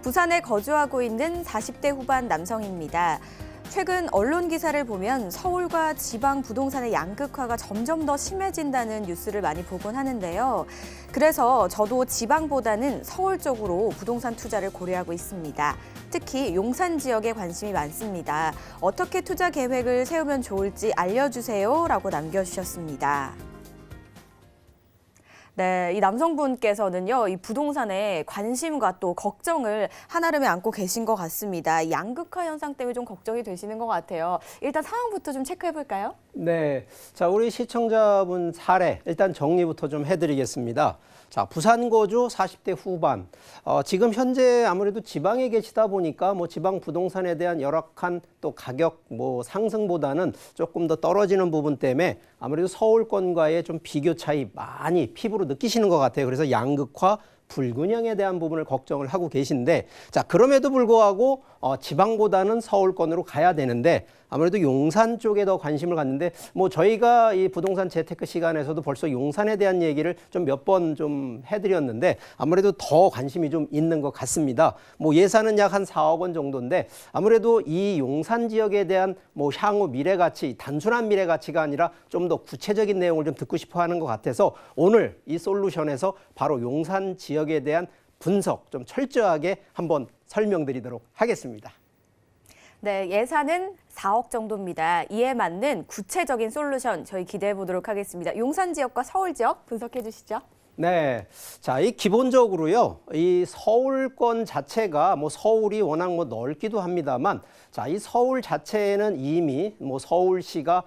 부산에 거주하고 있는 40대 후반 남성입니다. 최근 언론 기사를 보면 서울과 지방 부동산의 양극화가 점점 더 심해진다는 뉴스를 많이 보곤 하는데요. 그래서 저도 지방보다는 서울 쪽으로 부동산 투자를 고려하고 있습니다. 특히 용산 지역에 관심이 많습니다. 어떻게 투자 계획을 세우면 좋을지 알려주세요라고 남겨주셨습니다. 네, 이 남성분께서는요, 이 부동산에 관심과 또 걱정을 한아름에 안고 계신 것 같습니다. 이 양극화 현상 때문에 좀 걱정이 되시는 것 같아요. 일단 상황부터 좀 체크해 볼까요? 네, 자, 우리 시청자분 사례 일단 정리부터 좀 해드리겠습니다. 자, 부산 거주 40대 후반. 지금 현재 아무래도 지방에 계시다 보니까 뭐 지방 부동산에 대한 열악한 또 가격 뭐 상승보다는 조금 더 떨어지는 부분 때문에 아무래도 서울권과의 좀 비교 차이 많이 피부로 느끼시는 것 같아요. 그래서 양극화, 불균형에 대한 부분을 걱정을 하고 계신데, 자, 그럼에도 불구하고 지방보다는 서울권으로 가야 되는데 아무래도 용산 쪽에 더 관심을 갖는데, 뭐 저희가 이 부동산 재테크 시간에서도 벌써 용산에 대한 얘기를 좀 몇 번 좀 해드렸는데 아무래도 더 관심이 좀 있는 것 같습니다. 뭐 예산은 약 한 4억 원 정도인데 아무래도 이 용산 지역에 대한 뭐 향후 미래 가치, 단순한 미래 가치가 아니라 좀 더 구체적인 내용을 좀 듣고 싶어 하는 것 같아서 오늘 이 솔루션에서 바로 용산 지역에 대한 분석 좀 철저하게 한번 설명드리도록 하겠습니다. 네, 예산은 4억 정도입니다. 이에 맞는 구체적인 솔루션 저희 기대해 보도록 하겠습니다. 용산 지역과 서울 지역 분석해 주시죠. 네. 자, 이 기본적으로요, 이 서울권 자체가 뭐 서울이 워낙 뭐 넓기도 합니다만, 자, 이 서울 자체에는 이미 뭐 서울시가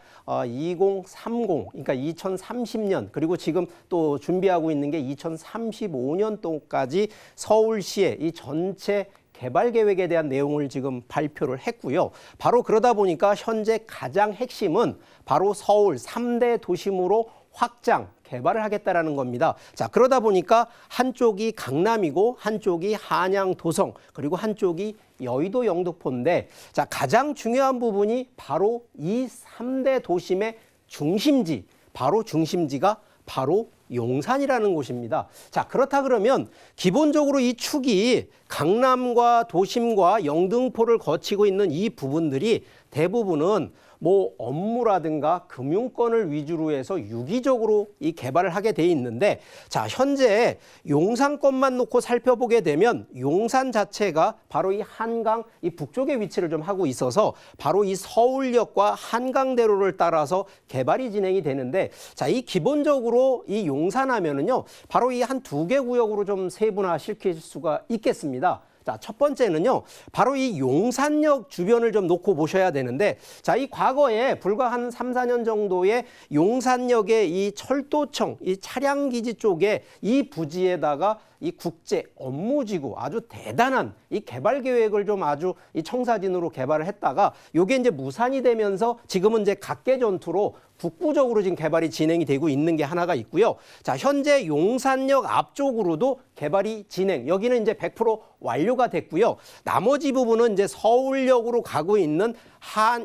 2030, 그러니까 2030년, 그리고 지금 또 준비하고 있는 게 2035년도까지 서울시의 이 전체 개발 계획에 대한 내용을 지금 발표를 했고요. 바로 그러다 보니까 현재 가장 핵심은 바로 서울 3대 도심으로 확장, 개발을 하겠다라는 겁니다. 자, 그러다 보니까 한쪽이 강남이고 한쪽이 한양, 도성, 그리고 한쪽이 여의도, 영등포인데, 자, 가장 중요한 부분이 바로 이 3대 도심의 중심지, 바로 중심지가 바로 용산이라는 곳입니다. 자, 그렇다 그러면 기본적으로 이 축이 강남과 도심과 영등포를 거치고 있는 이 부분들이 대부분은 뭐 업무라든가 금융권을 위주로 해서 유기적으로 이 개발을 하게 돼 있는데, 자, 현재 용산권만 놓고 살펴보게 되면 용산 자체가 바로 이 한강 이 북쪽에 위치를 좀 하고 있어서 바로 이 서울역과 한강대로를 따라서 개발이 진행이 되는데, 자, 이 기본적으로 이 용산 하면은요 바로 이 한 두 개 구역으로 좀 세분화시킬 수가 있겠습니다. 자, 첫 번째는요, 바로 이 용산역 주변을 좀 놓고 보셔야 되는데, 자, 이 과거에 불과 한 3, 4년 정도의 용산역의 이 철도청, 이 차량기지 쪽에 이 부지에다가 이 국제 업무지구 아주 대단한 이 개발 계획을 좀 아주 이 청사진으로 개발을 했다가 요게 이제 무산이 되면서 지금은 이제 각계 전투로 국부적으로 지금 개발이 진행이 되고 있는 게 하나가 있고요. 자, 현재 용산역 앞쪽으로도 개발이 진행. 여기는 이제 100% 완료가 됐고요. 나머지 부분은 이제 서울역으로 가고 있는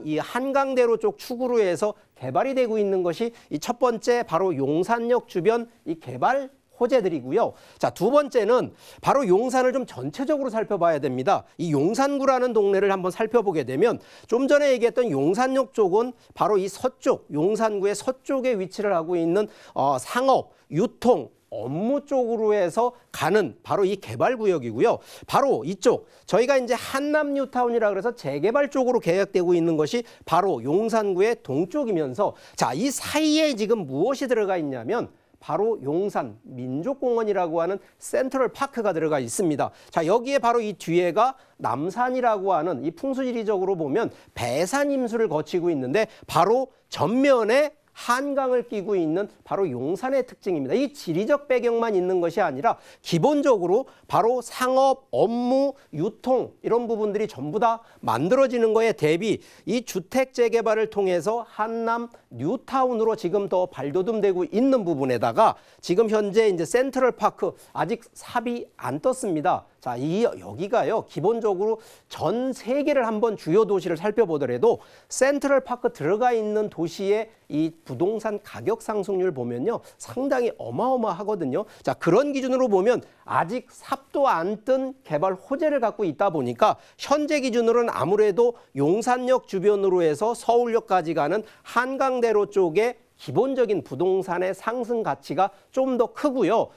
이 한강대로 쪽 축으로 해서 개발이 되고 있는 것이 이 첫 번째 바로 용산역 주변 이 개발 호재들이고요. 자, 두 번째는 바로 용산을 좀 전체적으로 살펴봐야 됩니다. 이 용산구라는 동네를 한번 살펴보게 되면 좀 전에 얘기했던 용산역 쪽은 바로 이 서쪽, 용산구의 서쪽에 위치를 하고 있는 상업, 유통, 업무 쪽으로 해서 가는 바로 이 개발 구역이고요. 바로 이쪽 저희가 이제 한남 뉴타운이라 그래서 재개발 쪽으로 계획되고 있는 것이 바로 용산구의 동쪽이면서, 자, 이 사이에 지금 무엇이 들어가 있냐면 바로 용산 민족공원이라고 하는 센트럴 파크가 들어가 있습니다. 자, 여기에 바로 이 뒤에가 남산이라고 하는 이 풍수지리적으로 보면 배산 임수를 거치고 있는데 바로 전면에 한강을 끼고 있는 바로 용산의 특징입니다. 이 지리적 배경만 있는 것이 아니라 기본적으로 바로 상업, 업무, 유통 이런 부분들이 전부 다 만들어지는 거에 대비 이 주택 재개발을 통해서 한남 뉴타운으로 지금 더 발돋움되고 있는 부분에다가 지금 현재 이제 센트럴파크 아직 삽이 안 떴습니다. 자, 여기가요 기본적으로 전 세계를 한번 주요 도시를 살펴보더라도 센트럴파크 들어가 있는 도시의 이 부동산 가격 상승률 보면요, 상당히 어마어마하거든요. 자, 그런 기준으로 보면 아직 삽도 안 뜬 개발 호재를 갖고 있다 보니까 현재 기준으로는 아무래도 용산역 주변으로 해서 서울역까지 가는 한강대로 쪽에 기본적인 부동산의 상승 가치가 좀 더 크고요.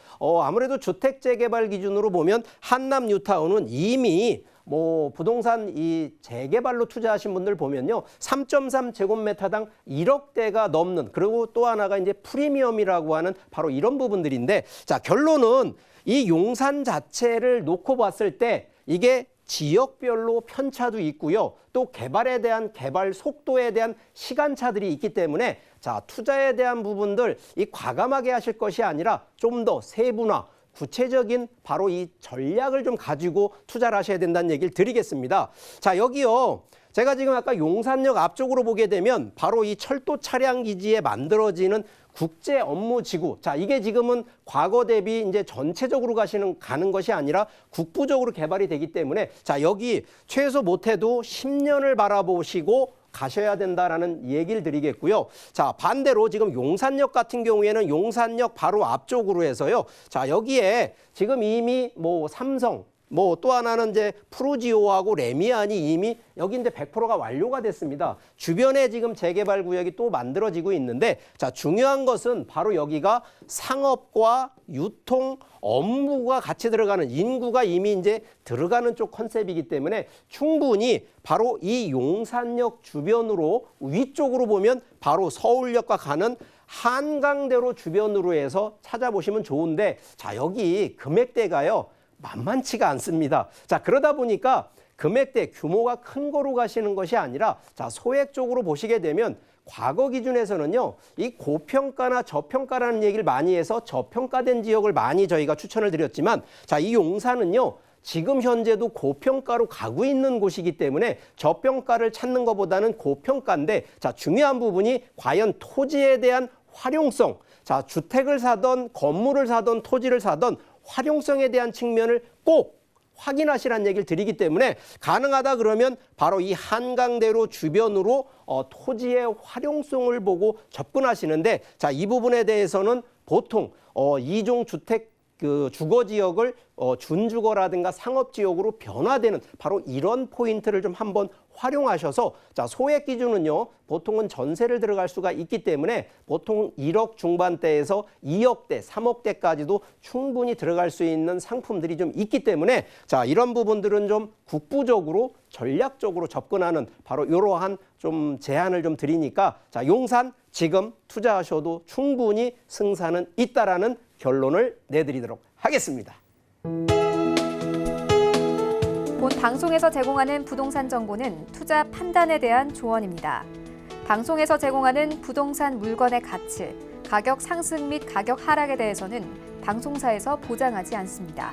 아무래도 주택 재개발 기준으로 보면 한남 뉴타운은 이미 뭐 부동산 이 재개발로 투자하신 분들 보면요, 3.3 제곱미터당 1억대가 넘는, 그리고 또 하나가 이제 프리미엄이라고 하는 바로 이런 부분들인데, 자, 결론은 이 용산 자체를 놓고 봤을 때 이게 지역별로 편차도 있고요. 또 개발에 대한 개발 속도에 대한 시간차들이 있기 때문에 자, 투자에 대한 부분들 이 과감하게 하실 것이 아니라 좀 더 세분화, 구체적인 바로 이 전략을 좀 가지고 투자를 하셔야 된다는 얘기를 드리겠습니다. 자, 여기요. 제가 지금 아까 용산역 앞쪽으로 보게 되면 바로 이 철도 차량 기지에 만들어지는 국제 업무 지구. 자, 이게 지금은 과거 대비 이제 전체적으로 가는 것이 아니라 국부적으로 개발이 되기 때문에 자, 여기 최소 못해도 10년을 바라보시고 가셔야 된다라는 얘기를 드리겠고요. 자, 반대로 지금 용산역 같은 경우에는 용산역 바로 앞쪽으로 해서요. 자, 여기에 지금 이미 뭐 삼성, 뭐 또 하나는 이제 프루지오하고 레미안이 이미 여기 이제 100%가 완료가 됐습니다. 주변에 지금 재개발 구역이 또 만들어지고 있는데, 자, 중요한 것은 바로 여기가 상업과 유통 업무가 같이 들어가는, 인구가 이미 이제 들어가는 쪽 컨셉이기 때문에 충분히 바로 이 용산역 주변으로 위쪽으로 보면 바로 서울역과 가는 한강대로 주변으로 해서 찾아보시면 좋은데, 자, 여기 금액대가요 만만치가 않습니다. 자, 그러다 보니까 금액대 규모가 큰 거로 가시는 것이 아니라 자, 소액 쪽으로 보시게 되면 과거 기준에서는요, 이 고평가나 저평가라는 얘기를 많이 해서 저평가된 지역을 많이 저희가 추천을 드렸지만, 자, 이 용산은요, 지금 현재도 고평가로 가고 있는 곳이기 때문에 저평가를 찾는 것보다는 고평가인데, 자, 중요한 부분이 과연 토지에 대한 활용성, 자, 주택을 사던 건물을 사던 토지를 사던 활용성에 대한 측면을 꼭 확인하시라는 얘기를 드리기 때문에 가능하다 그러면 바로 이 한강대로 주변으로 토지의 활용성을 보고 접근하시는데, 자, 이 부분에 대해서는 보통 이종 주택 그 주거 지역을 준주거라든가 상업 지역으로 변화되는 바로 이런 포인트를 좀 한번 활용하셔서, 자, 소액 기준은요, 보통은 전세를 들어갈 수가 있기 때문에 보통 1억 중반대에서 2억대, 3억대까지도 충분히 들어갈 수 있는 상품들이 좀 있기 때문에 자, 이런 부분들은 좀 국부적으로 전략적으로 접근하는 바로 이러한 좀 제안을 좀 드리니까 자, 용산 지금 투자하셔도 충분히 승산은 있다라는 결론을 내드리도록 하겠습니다. 본 방송에서 제공하는 부동산 정보는 투자 판단에 대한 조언입니다. 방송에서 제공하는 부동산 물건의 가치, 가격 상승 및 가격 하락에 대해서는 방송사에서 보장하지 않습니다.